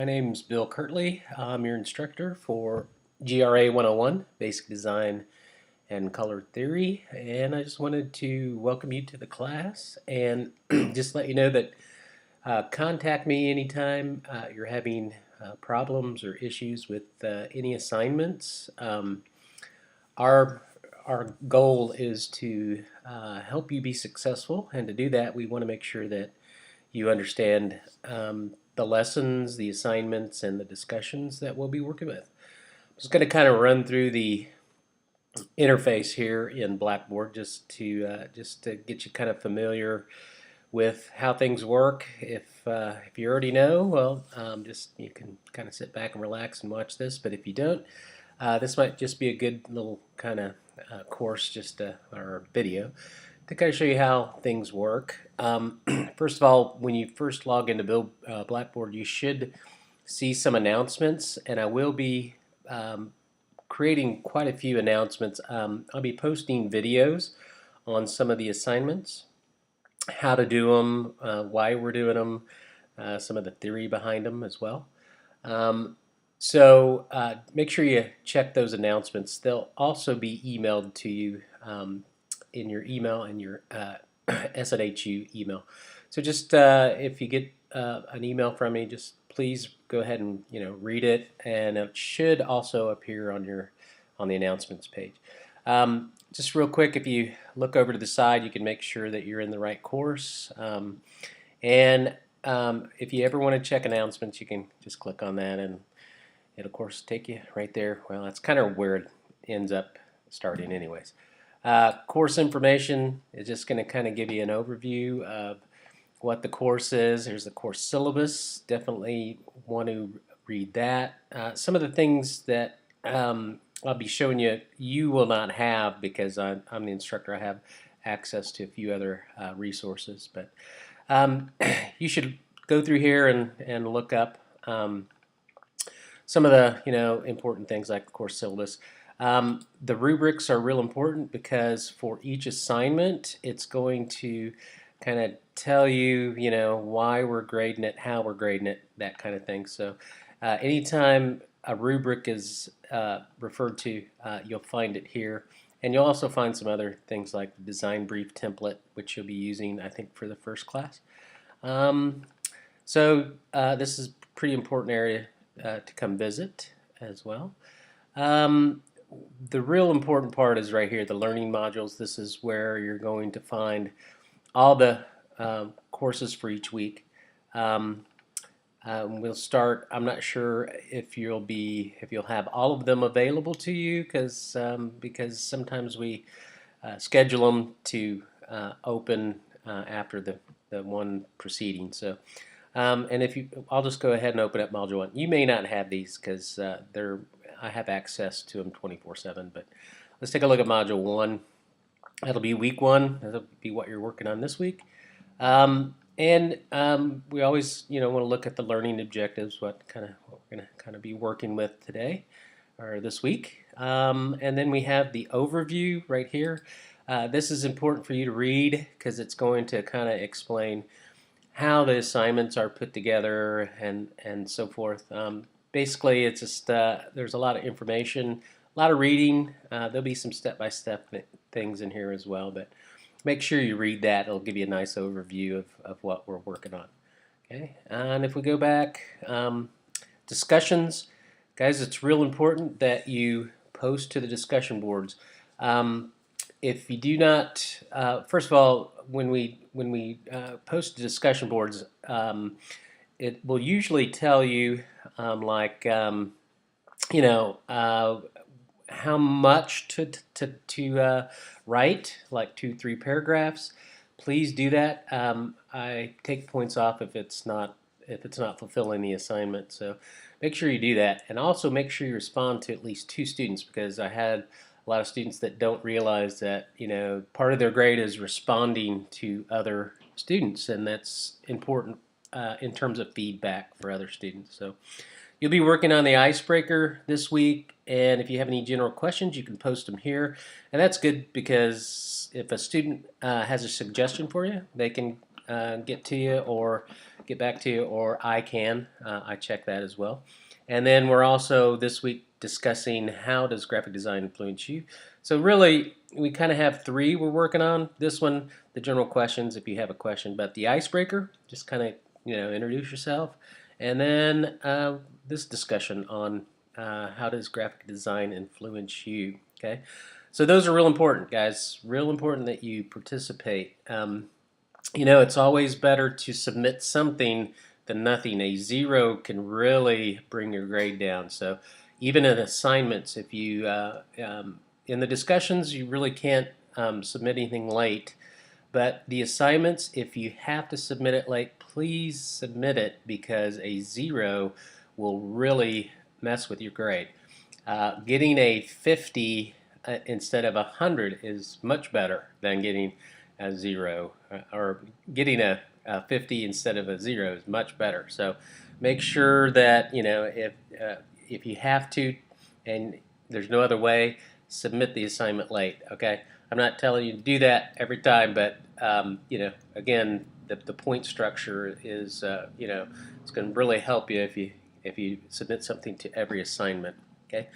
My name's Bill Kirtley. I'm your instructor for GRA 101, Basic Design and Color Theory, and I just wanted to welcome you to the class and just let you know that contact me anytime you're having problems or issues with any assignments. Our our goal is to help you be successful, and to do that, we want to make sure that you understand the lessons, the assignments, and the discussions that we'll be working with. I'm just going to kind of run through the interface here in Blackboard just to get you kind of familiar with how things work. If you already know, well, just you can kind of sit back and relax and watch this. But if you don't, this might just be a good little kind of course, or video, to kind of show you how things work. First of all, when you first log into Blackboard, you should see some announcements, and I will be creating quite a few announcements. I'll be posting videos on some of the assignments, how to do them, why we're doing them, some of the theory behind them as well. So make sure you check those announcements. They'll also be emailed to you in your email and your SNHU email. So just if you get an email from me, just please go ahead and read it, and it should also appear on the announcements page. Just real quick, if you look over to the side, you can make sure that you're in the right course. And if you ever want to check announcements, you can just click on that, and it'll of course take you right there. Well, that's kind of where it ends up starting anyways. Course information is just going to kind of give you an overview of what the course is. Here's the course syllabus. Definitely want to read that. Some of the things that I'll be showing you, you will not have, because I'm the instructor. I have access to a few other resources, but you should go through here and look up some of the important things like the course syllabus. The rubrics are real important, because for each assignment, it's going to kind of tell you, why we're grading it, how we're grading it, that kind of thing. So anytime a rubric is referred to, you'll find it here. And you'll also find some other things like the design brief template, which you'll be using, I think, for the first class. So this is a pretty important area to come visit as well. The real important part is right here, the learning modules. This is where you're going to find all the courses for each week. We'll start. I'm not sure if you'll have all of them available to you, because sometimes we schedule them to open after the one preceding. So, and I'll just go ahead and open up Module 1. You may not have these, because I have access to them 24/7. But let's take a look at Module 1. That'll be week 1. That'll be what you're working on this week. We always, want to look at the learning objectives, what we're going to kind of be working with today or this week. And then we have the overview right here. This is important for you to read, because it's going to kind of explain how the assignments are put together and so forth. Basically, it's just there's a lot of information, a lot of reading. There'll be some step-by-step things in here as well, but make sure you read that. It'll give you a nice overview of what we're working on. Okay, and if we go back, discussions, guys, it's real important that you post to the discussion boards. If you do not, first of all, when we post to discussion boards, it will usually tell you how much to write, like 2-3 paragraphs. Please do that. I take points off if it's not fulfilling the assignment. So make sure you do that, and also make sure you respond to at least 2 students, because I had a lot of students that don't realize that part of their grade is responding to other students, and that's important in terms of feedback for other students. So you'll be working on the icebreaker this week, and if you have any general questions, you can post them here. And that's good, because if a student has a suggestion for you, they can get to you or get back to you, or I can. I check that as well. And then we're also this week discussing how does graphic design influence you. So really, we kind of have three we're working on. This one, the general questions, if you have a question, but the icebreaker, just kind of introduce yourself, and then this discussion on how does graphic design influence you. Okay, so those are real important, guys. Real important that you participate. It's always better to submit something than nothing. A 0 can really bring your grade down. So even in assignments, if you in the discussions, you really can't submit anything late. But the assignments, if you have to submit it late, please submit it, because a 0 will really mess with your grade. Getting a 50 instead of 100 is much better than getting a 0, or getting a 50 instead of a 0 is much better. So make sure that if you have to and there's no other way, submit the assignment late. Okay, I'm not telling you to do that every time, but again, the point structure is it's going to really help you if you submit something to every assignment. Okay,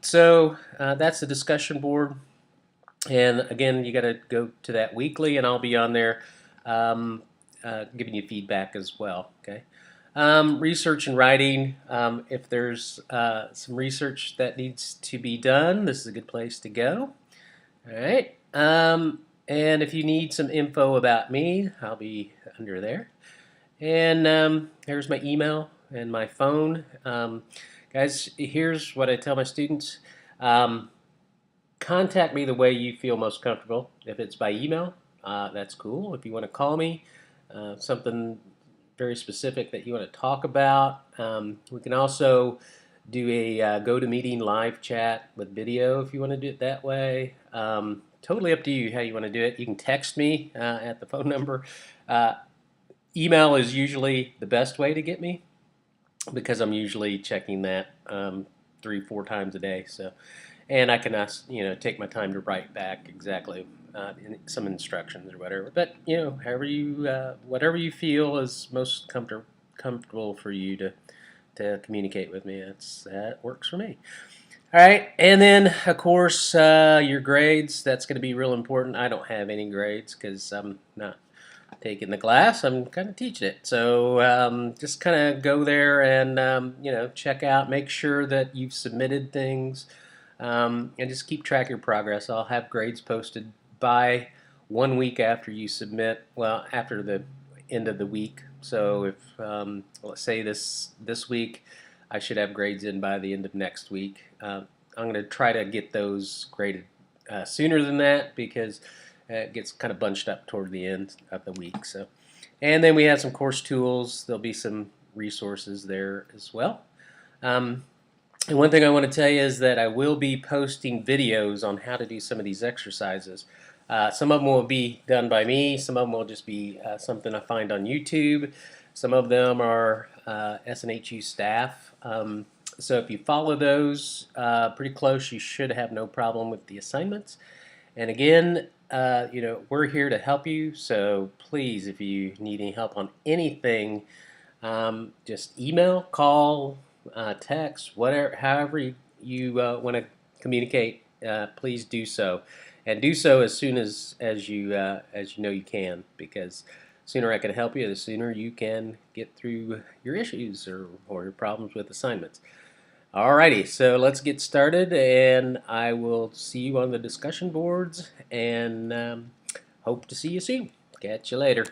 so that's the discussion board. And again, you got to go to that weekly, and I'll be on there giving you feedback as well. Okay. Research and writing. If there's some research that needs to be done, this is a good place to go. All right. And if you need some info about me, I'll be under there. And here's my email and my phone. Guys, here's what I tell my students. Contact me the way you feel most comfortable. If it's by email, that's cool. If you want to call me, something very specific that you want to talk about, we can also do a GoToMeeting live chat with video if you want to do it that way. Totally up to you how you want to do it. You can text me at the phone number. Email is usually the best way to get me, because I'm usually checking that 3-4 times a day. So. And I can take my time to write back exactly some instructions or whatever. But however whatever you feel is most comfortable for you to communicate with me, that works for me. All right, and then of course your grades. That's going to be real important. I don't have any grades because I'm not taking the class. I'm kind of teaching it. So just kind of go there and check out. Make sure that you've submitted things. And just keep track of your progress. I'll have grades posted by 1 week after you submit. Well, after the end of the week. So if let's say this week, I should have grades in by the end of next week. I'm going to try to get those graded sooner than that, because it gets kind of bunched up toward the end of the week. So, and then we have some course tools. There'll be some resources there as well. And one thing I want to tell you is that I will be posting videos on how to do some of these exercises. Some of them will be done by me. Some of them will just be something I find on YouTube. Some of them are SNHU staff. So if you follow those pretty close, you should have no problem with the assignments. And again, we're here to help you. So please, if you need any help on anything, just email, call, text, whatever, however you want to communicate, please do so, and do so as soon as you know you can, because the sooner I can help you, the sooner you can get through your issues or your problems with assignments. Alrighty, so let's get started, and I will see you on the discussion boards, and hope to see you soon. Catch you later.